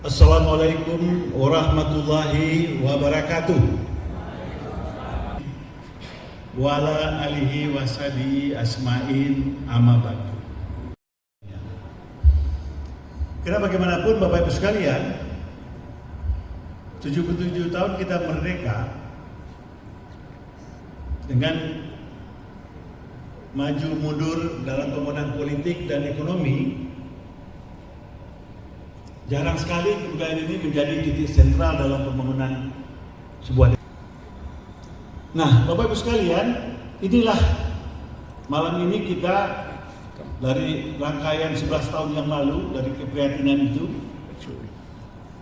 Assalamualaikum warahmatullahi wabarakatuh. Wala alihi washabi asma'in amma ba'du. Karena bagaimanapun Bapak Ibu sekalian, 77 tahun kita merdeka dengan maju mundur dalam pembangunan politik dan ekonomi. Jarang sekali kebudayaan ini menjadi titik sentral dalam pembangunan sebuah negara. Nah, Bapak Ibu sekalian, inilah malam ini kita dari rangkaian 11 tahun yang lalu dari keprihatinan itu,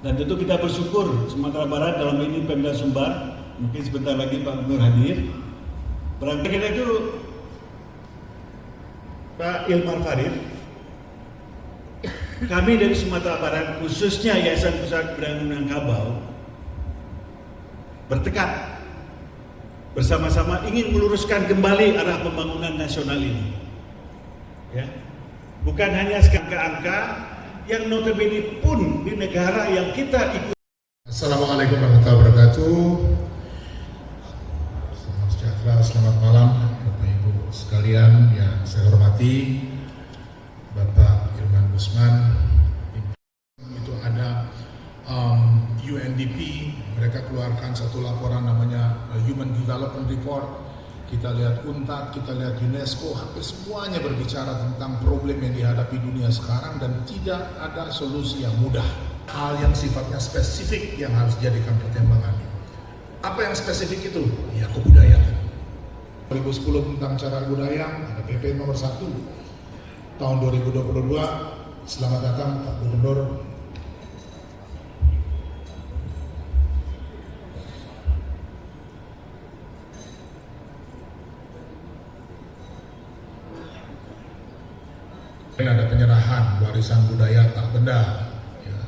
dan tentu kita bersyukur Sumatera Barat dalam ini Pemda Sumbar, mungkin sebentar lagi Pak Gubernur hadir. Barangkali itu Pak Ilmar Farid, kami dari Sumatera Barat, khususnya Yayasan Pusat Kebudayaan Minangkabau, bertekad bersama-sama ingin meluruskan kembali arah pembangunan nasional ini. Ya, bukan hanya angka-angka yang notabene pun di negara yang kita ikut. Assalamualaikum warahmatullahi wabarakatuh. Salam sejahtera, selamat malam Bapak Ibu sekalian yang saya hormati. Bapak Irman Gusman, itu ada UNDP, mereka keluarkan satu laporan namanya Human Development Report. Kita lihat UNTAD, kita lihat UNESCO, hampir semuanya berbicara tentang problem yang dihadapi dunia sekarang dan tidak ada solusi yang mudah. Hal yang sifatnya spesifik yang harus dijadikan pertimbangan. Apa yang spesifik itu? Ya, kebudayaan. 2010 tentang cagar budaya, ada PP nomor 1 tahun 2022. Selamat datang Pak Gubernur. Ada penyerahan warisan budaya tak benda. Ya.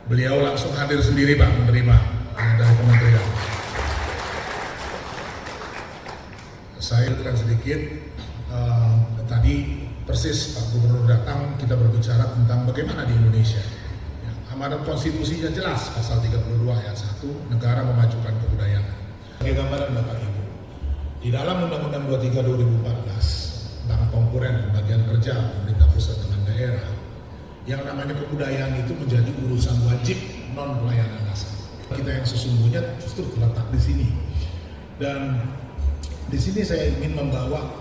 Beliau langsung hadir sendiri Pak menerima dari kementerian. Saya terang sedikit tadi persis Pak Gubernur datang, kita berbicara tentang bagaimana di Indonesia. Ya, amanat konstitusinya jelas, pasal 32 ayat 1, negara memajukan kebudayaan. Sebagai gambaran Bapak Ibu, di dalam Undang-Undang 23 2014 tentang konkuren pembagian kerja pemerintah pusat dengan daerah, yang namanya kebudayaan itu menjadi urusan wajib non pelayanan dasar. Kita yang sesungguhnya justru terletak di sini. Dan di sini saya ingin membawa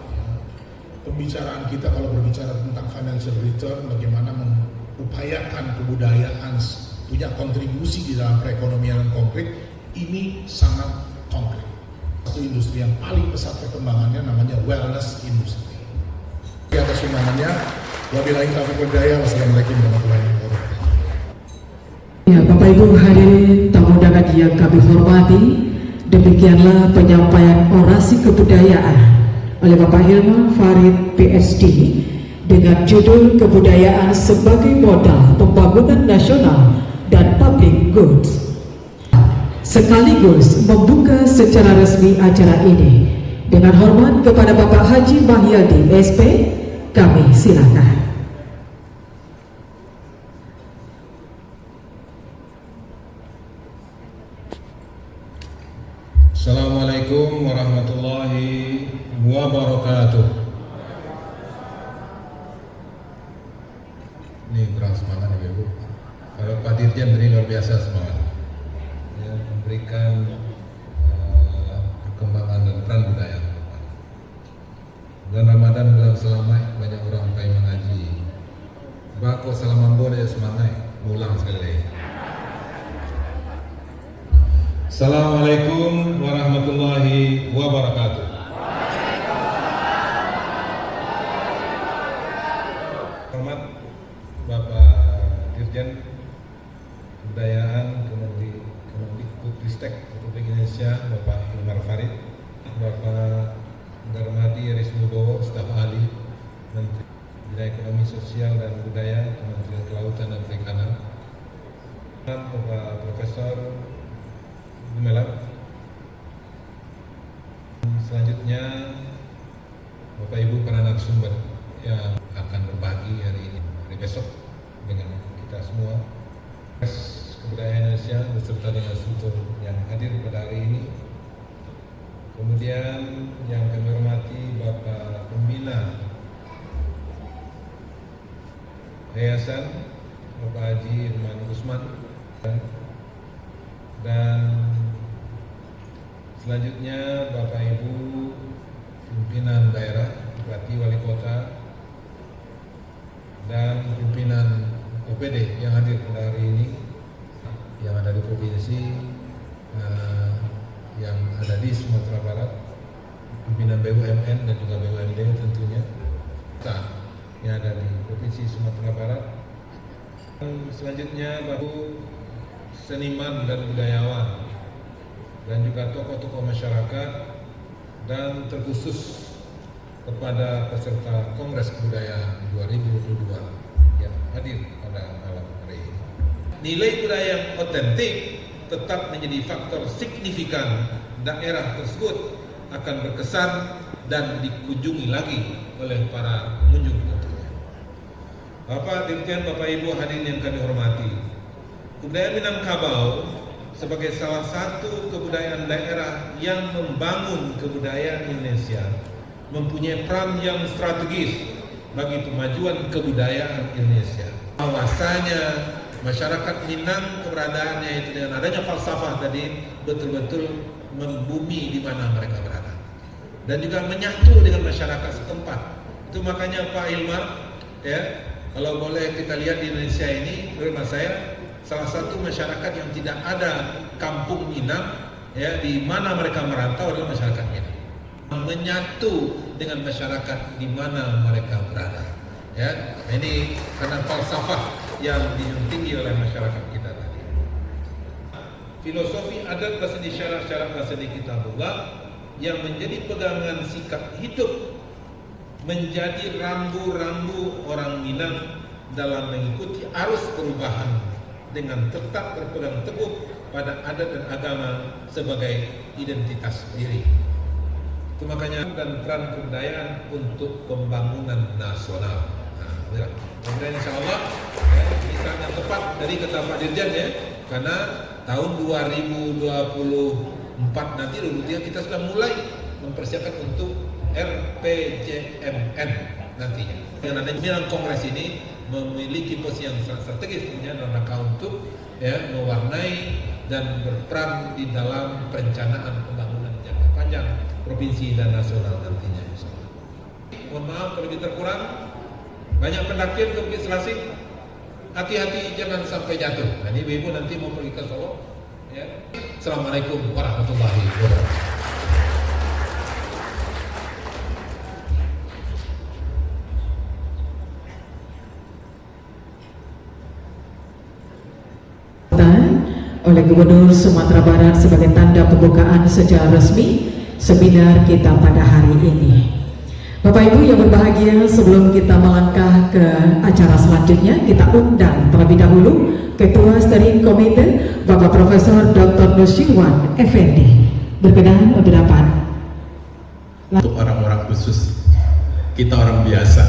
pembicaraan kita kalau berbicara tentang financial return, bagaimana mengupayakan kebudayaan punya kontribusi di dalam perekonomian yang konkret, ini sangat konkret. Satu industri yang paling pesat perkembangannya namanya wellness industry. Di atas undangannya, wabillahi taufiq wal hidayah. Wassalamualaikum warahmatullahi wabarakatuh. Ya, Bapak Ibu hadirin tamu undangan yang kami hormati, demikianlah penyampaian orasi kebudayaan oleh Bapak Ilmar Farid PhD dengan judul Kebudayaan sebagai Modal Pembangunan Nasional dan Public Goods, sekaligus membuka secara resmi acara ini. Dengan hormat kepada Bapak Haji Mahyadi SP, kami silakan. Assalamualaikum warahmatullahi wabarakatuh. Ini kurang semangat ya Bu. Kalau Pak Dirjen tadi luar biasa semangat ya, memberikan perkembangan dan peran budaya. Bulan Ramadan bulan selamat, banyak orang pakai mengaji. Bako salamambo dia semangat, ulang sekali lagi. Assalamualaikum warahmatullahi wabarakatuh. Hormat Bapak Dirjen Kebudayaan Kemendikbudristek Republik Indonesia, Bapak Ilmar Farid, Bapak Darmadi Rismubowo, staf ahli Menteri Bidang Ekonomi Sosial dan Budaya, Kementerian Kelautan dan Perikanan, Bapak Profesor Gumelar. Selanjutnya Bapak Ibu para narasumber yang akan berbagi hari ini, hari besok dengan kita semua. Kebudayaan Indonesia beserta dengan struktur yang hadir pada hari ini. Kemudian yang kami hormati Bapak Pembina Yayasan Bapak Haji Irman Usman, dan selanjutnya Bapak Ibu pimpinan daerah, Bupati, Wali Kota, dan pimpinan OPD yang hadir pada hari ini, yang ada di provinsi, yang ada di Sumatera Barat, pimpinan BUMN dan juga BUMD tentunya, yang ada di provinsi Sumatera Barat. Dan selanjutnya Bapak seniman dan budayawan, dan juga tokoh-tokoh masyarakat, dan terkhusus kepada peserta Kongres Kebudayaan 2022 yang hadir pada malam hari ini. Nilai budaya yang otentik tetap menjadi faktor signifikan daerah tersebut akan berkesan dan dikunjungi lagi oleh para pengunjung tentunya. Bapak Dirjen, Bapak Ibu hadirin yang kami hormati, kebudayaan Minangkabau sebagai salah satu kebudayaan daerah yang membangun kebudayaan Indonesia mempunyai peran yang strategis bagi pemajuan kebudayaan Indonesia. Bahwasanya masyarakat Minang keberadaannya itu dengan adanya falsafah tadi betul-betul membumi di mana mereka berada, dan juga menyatu dengan masyarakat setempat. Itu makanya Pak Hilmar, ya, kalau boleh kita lihat di Indonesia ini, menurut saya salah satu masyarakat yang tidak ada kampung Minang, ya, di mana mereka merantau adalah masyarakat Minang. Menyatu dengan masyarakat di mana mereka berada, ya. Ini karena falsafah yang dijunjung tinggi oleh masyarakat kita tadi. Filosofi adat berseni syarat-syarat berseni kita juga yang menjadi pegangan sikap hidup, menjadi rambu-rambu orang Minang dalam mengikuti arus perubahan dengan tetap berpegang teguh pada adat dan agama sebagai identitas diri. Itu makanya dan peran kebudayaan untuk pembangunan nasional. Nah, kemudian insya Allah ini sangat tepat dari kata Pak Dirjen, ya, karena tahun 2024 nanti 2023 kita sudah mulai mempersiapkan untuk RPJMN nantinya. Dengan adanya Minang Kongres ini memiliki posisi yang sangat strategis tentunya dalam rangka untuk, ya, mewarnai dan berperan di dalam perencanaan pembangunan jangka panjang provinsi dan nasional nantinya. Mohon maaf kalau lebih terkurang. Banyak pendakian ke Bukit Selasih, hati-hati jangan sampai jatuh. Nah, ini ibu nanti mau pergi ke Solo, ya. Assalamualaikum warahmatullahi wabarakatuh. Oleh Gubernur Sumatera Barat sebagai tanda pembukaan secara resmi seminar kita pada hari ini. Bapak Ibu yang berbahagia, sebelum kita melangkah ke acara selanjutnya, kita undang terlebih dahulu Ketua Steering Komite Bapak Profesor Dr. Nusirwan Effendi berkenan untuk dapat. Untuk orang-orang khusus, kita orang biasa.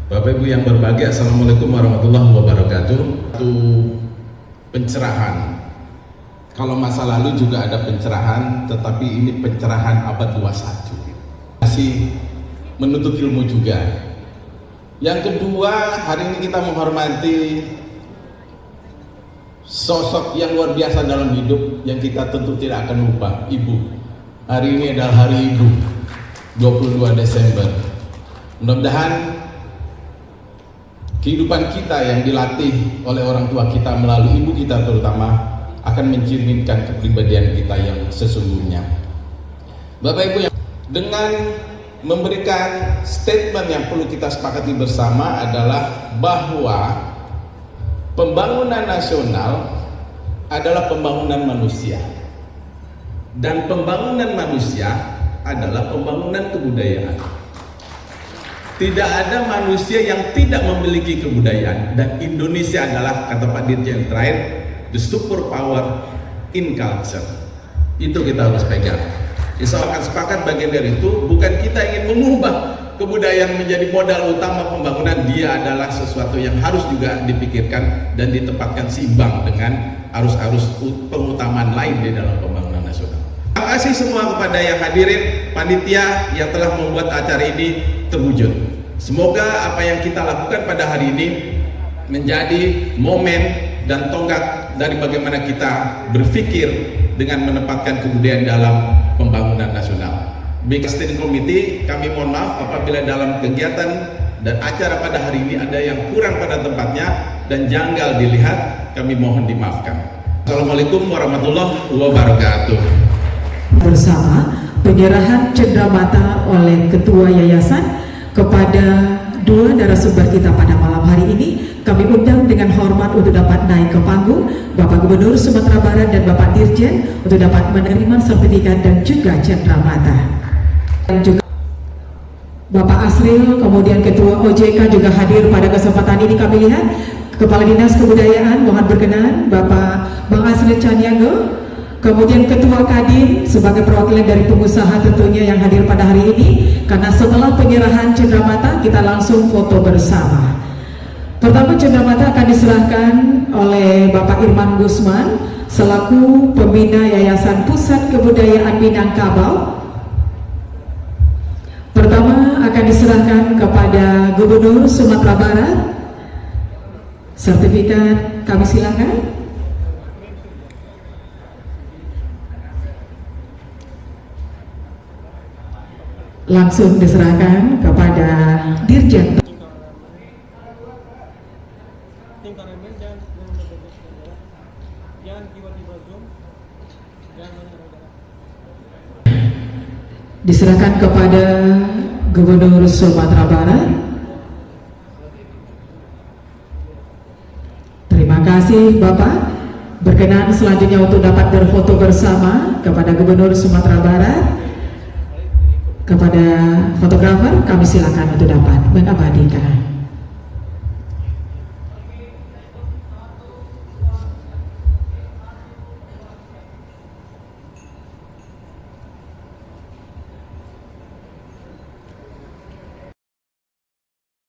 Bapak Ibu yang berbahagia, Assalamualaikum warahmatullahi wabarakatuh. Itu pencerahan. Kalau masa lalu juga ada pencerahan, tetapi ini pencerahan abad 21. Masih menuntut ilmu juga. Yang kedua, hari ini kita menghormati sosok yang luar biasa dalam hidup yang kita tentu tidak akan lupa, Ibu. Hari ini adalah Hari Ibu, 22 Desember. Mudah-mudahan kehidupan kita yang dilatih oleh orang tua kita melalui ibu kita terutama akan mencerminkan kepribadian kita yang sesungguhnya. Bapak Ibu, yang dengan memberikan statement yang perlu kita sepakati bersama adalah bahwa pembangunan nasional adalah pembangunan manusia, dan pembangunan manusia adalah pembangunan kebudayaan. Tidak ada manusia yang tidak memiliki kebudayaan, dan Indonesia adalah, kata Pak Dirjen terakhir, the super power in culture. Itu kita harus pegang. Insya Allah akan sepakat bagian dari itu. Bukan kita ingin mengubah kebudayaan menjadi modal utama pembangunan, dia adalah sesuatu yang harus juga dipikirkan dan ditempatkan seimbang dengan arus-arus pengutamaan lain di dalam pembangunan nasional. Terima kasih semua kepada yang hadirin, panitia yang telah membuat acara ini terwujud. Semoga apa yang kita lakukan pada hari ini menjadi momen dan tonggak dari bagaimana kita berpikir dengan menempatkan kebudayaan dalam pembangunan nasional. Bagi Standing Committee, kami mohon maaf apabila dalam kegiatan dan acara pada hari ini ada yang kurang pada tempatnya dan janggal dilihat, kami mohon dimaafkan. Assalamualaikum warahmatullahi wabarakatuh. Bersama penyerahan cenderamata oleh Ketua Yayasan kepada dua narasumber kita pada malam hari ini, kami undang dengan hormat untuk dapat naik ke panggung Bapak Gubernur Sumatera Barat dan Bapak Dirjen untuk dapat menerima sertifikat dan juga cenderamata. Dan juga Bapak Asril, kemudian Ketua OJK juga hadir pada kesempatan ini. Kami lihat Kepala Dinas Kebudayaan, mohon berkenan Bapak Bang Asril Caniago, kemudian Ketua Kadin sebagai perwakilan dari pengusaha tentunya yang hadir pada hari ini. Karena setelah penyerahan cenderamata kita langsung foto bersama. Pertama, cenderamata akan diserahkan oleh Bapak Irman Gusman selaku pembina Yayasan Pusat Kebudayaan Minangkabau. Pertama akan diserahkan kepada Gubernur Sumatera Barat. Sertifikat kami silakan. Langsung diserahkan kepada Dirjen. Diserahkan kepada Gubernur Sumatera Barat. Terima kasih Bapak. Berkenan selanjutnya untuk dapat berfoto bersama kepada Gubernur Sumatera Barat. Kepada fotografer kami silakan untuk dapat mengabadikan.